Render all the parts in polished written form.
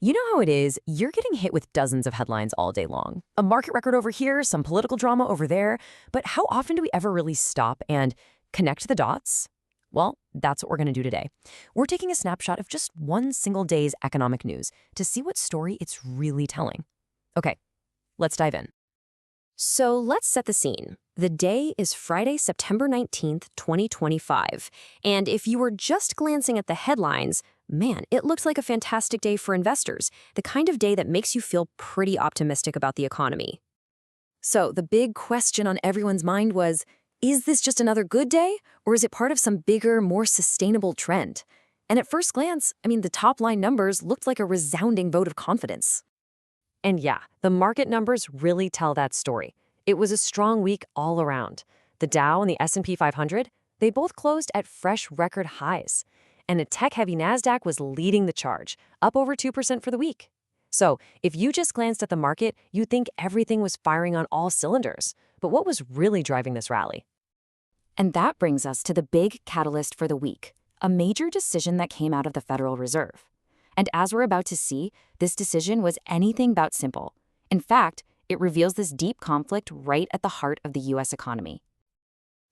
You know how it is, you're getting hit with dozens of headlines all day long. A market record over here, some political drama over there, but how often do we ever really stop and connect the dots? Well, that's what we're going to do today. We're taking a snapshot of just one single day's economic news to see what story it's really telling. Okay, let's dive in. So let's set the scene. The day is Friday, September 19th, 2025. And if you were just glancing at the headlines, man, it looks like a fantastic day for investors, the kind of day that makes you feel pretty optimistic about the economy. So the big question on everyone's mind was, is this just another good day, or is it part of some bigger, more sustainable trend? And at first glance, the top line numbers looked like a resounding vote of confidence. And yeah, the market numbers really tell that story. It was a strong week all around. The Dow and the S&P 500, they both closed at fresh record highs. And a tech-heavy Nasdaq was leading the charge, up over 2% for the week. So if you just glanced at the market, you'd think everything was firing on all cylinders. But what was really driving this rally? And that brings us to the big catalyst for the week, a major decision that came out of the Federal Reserve. And as we're about to see, this decision was anything but simple. In fact, it reveals this deep conflict right at the heart of the U.S. economy.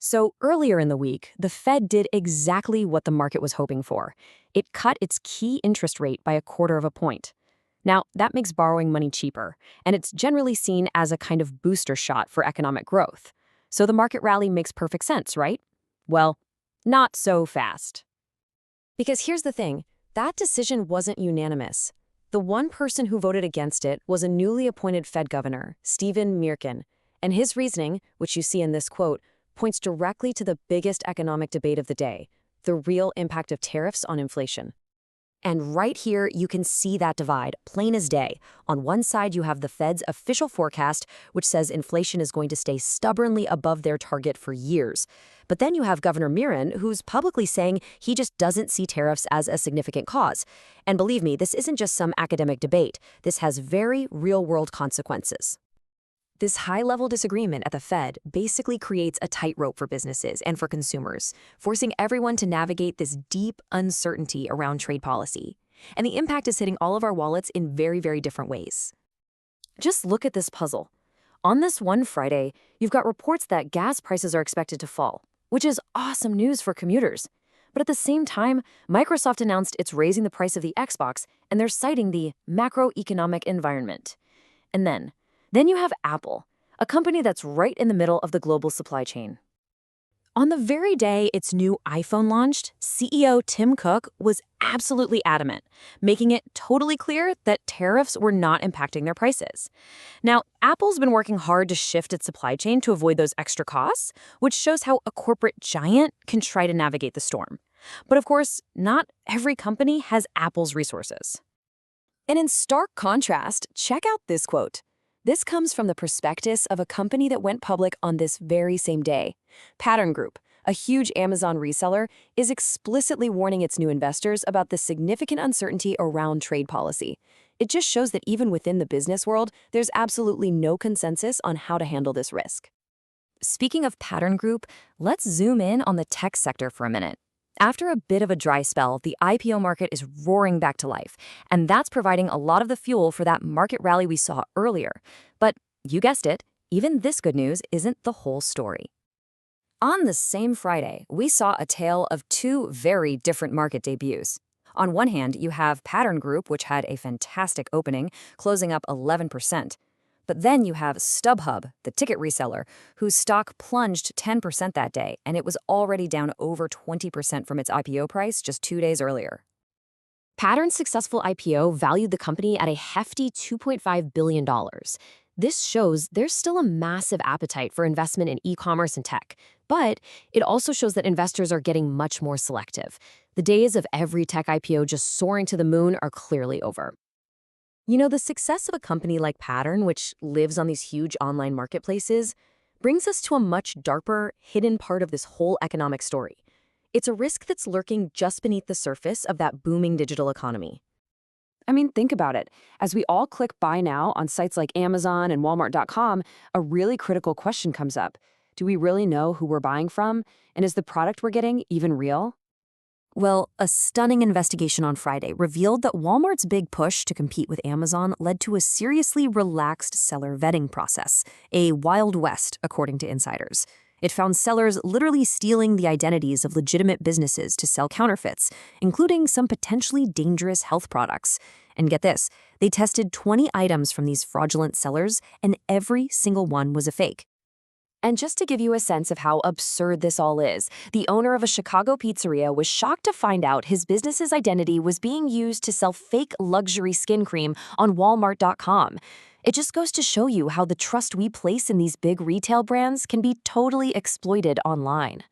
So earlier in the week, the Fed did exactly what the market was hoping for. It cut its key interest rate by 1/4 of a point. Now, that makes borrowing money cheaper, and it's generally seen as a kind of booster shot for economic growth. So the market rally makes perfect sense, right? Well, not so fast. Because here's the thing. That decision wasn't unanimous. The one person who voted against it was a newly appointed Fed governor, Stephen Mnuchin, and his reasoning, which you see in this quote, points directly to the biggest economic debate of the day, the real impact of tariffs on inflation. And right here, you can see that divide, plain as day. On one side, you have the Fed's official forecast, which says inflation is going to stay stubbornly above their target for years. But then you have Governor Mnuchin, who's publicly saying he just doesn't see tariffs as a significant cause. And believe me, this isn't just some academic debate. This has very real-world consequences. This high-level disagreement at the Fed basically creates a tightrope for businesses and for consumers, forcing everyone to navigate this deep uncertainty around trade policy. And the impact is hitting all of our wallets in very, very different ways. Just look at this puzzle. On this one Friday, you've got reports that gas prices are expected to fall, which is awesome news for commuters. But at the same time, Microsoft announced it's raising the price of the Xbox, and they're citing the macroeconomic environment. And then you have Apple, a company that's right in the middle of the global supply chain. On the very day its new iPhone launched, CEO Tim Cook was absolutely adamant, making it totally clear that tariffs were not impacting their prices. Now, Apple's been working hard to shift its supply chain to avoid those extra costs, which shows how a corporate giant can try to navigate the storm. But of course, not every company has Apple's resources. And in stark contrast, check out this quote. This comes from the prospectus of a company that went public on this very same day. Pattern Group, a huge Amazon reseller, is explicitly warning its new investors about the significant uncertainty around trade policy. It just shows that even within the business world, there's absolutely no consensus on how to handle this risk. Speaking of Pattern Group, let's zoom in on the tech sector for a minute. After a bit of a dry spell, the IPO market is roaring back to life, and that's providing a lot of the fuel for that market rally we saw earlier. But you guessed it, even this good news isn't the whole story. On the same Friday, we saw a tale of two very different market debuts. On one hand, you have Pattern Group, which had a fantastic opening, closing up 11%. But then you have StubHub, the ticket reseller, whose stock plunged 10% that day, and it was already down over 20% from its IPO price just 2 days earlier. Pattern's successful IPO valued the company at a hefty $2.5 billion. This shows there's still a massive appetite for investment in e-commerce and tech, but it also shows that investors are getting much more selective. The days of every tech IPO just soaring to the moon are clearly over. The success of a company like Pattern, which lives on these huge online marketplaces, brings us to a much darker, hidden part of this whole economic story. It's a risk that's lurking just beneath the surface of that booming digital economy. Think about it. As we all click buy now on sites like Amazon and Walmart.com, a really critical question comes up. Do we really know who we're buying from? And is the product we're getting even real? Well, a stunning investigation on Friday revealed that Walmart's big push to compete with Amazon led to a seriously relaxed seller vetting process, a Wild West, according to insiders. It found sellers literally stealing the identities of legitimate businesses to sell counterfeits, including some potentially dangerous health products. And get this, they tested 20 items from these fraudulent sellers, and every single one was a fake. And just to give you a sense of how absurd this all is, the owner of a Chicago pizzeria was shocked to find out his business's identity was being used to sell fake luxury skin cream on Walmart.com. It just goes to show you how the trust we place in these big retail brands can be totally exploited online.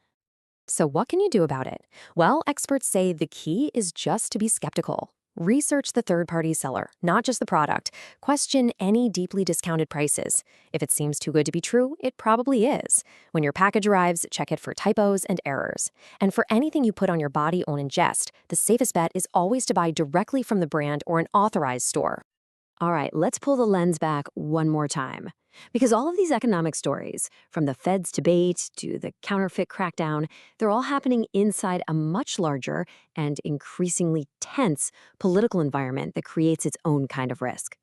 So what can you do about it? Well, experts say the key is just to be skeptical. Research the third-party seller, not just the product. Question any deeply discounted prices. If it seems too good to be true, it probably is. When your package arrives, check it for typos and errors. And for anything you put on your body or ingest, the safest bet is always to buy directly from the brand or an authorized store. All right, let's pull the lens back one more time. Because all of these economic stories, from the Fed's debate to the counterfeit crackdown, they're all happening inside a much larger and increasingly tense political environment that creates its own kind of risk.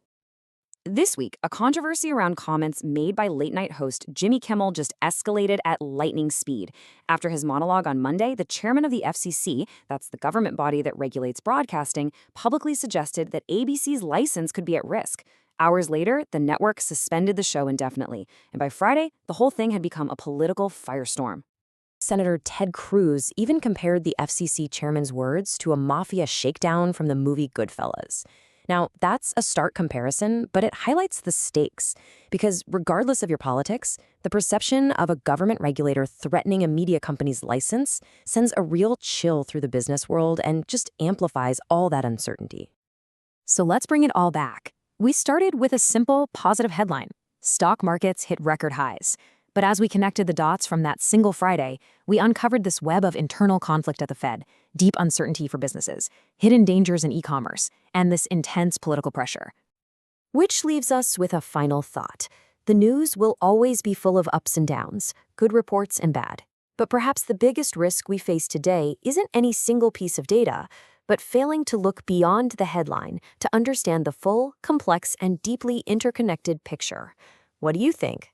This week, a controversy around comments made by late-night host Jimmy Kimmel just escalated at lightning speed. After his monologue on Monday, the chairman of the FCC, that's the government body that regulates broadcasting, publicly suggested that ABC's license could be at risk. Hours later, the network suspended the show indefinitely, and by Friday, the whole thing had become a political firestorm. Senator Ted Cruz even compared the FCC chairman's words to a mafia shakedown from the movie Goodfellas. Now, that's a stark comparison, but it highlights the stakes. Because regardless of your politics, the perception of a government regulator threatening a media company's license sends a real chill through the business world and just amplifies all that uncertainty. So let's bring it all back. We started with a simple, positive headline. Stock markets hit record highs. But as we connected the dots from that single Friday, we uncovered this web of internal conflict at the Fed, deep uncertainty for businesses, hidden dangers in e-commerce, and this intense political pressure. Which leaves us with a final thought. The news will always be full of ups and downs, good reports and bad. But perhaps the biggest risk we face today isn't any single piece of data, but failing to look beyond the headline to understand the full, complex, and deeply interconnected picture. What do you think?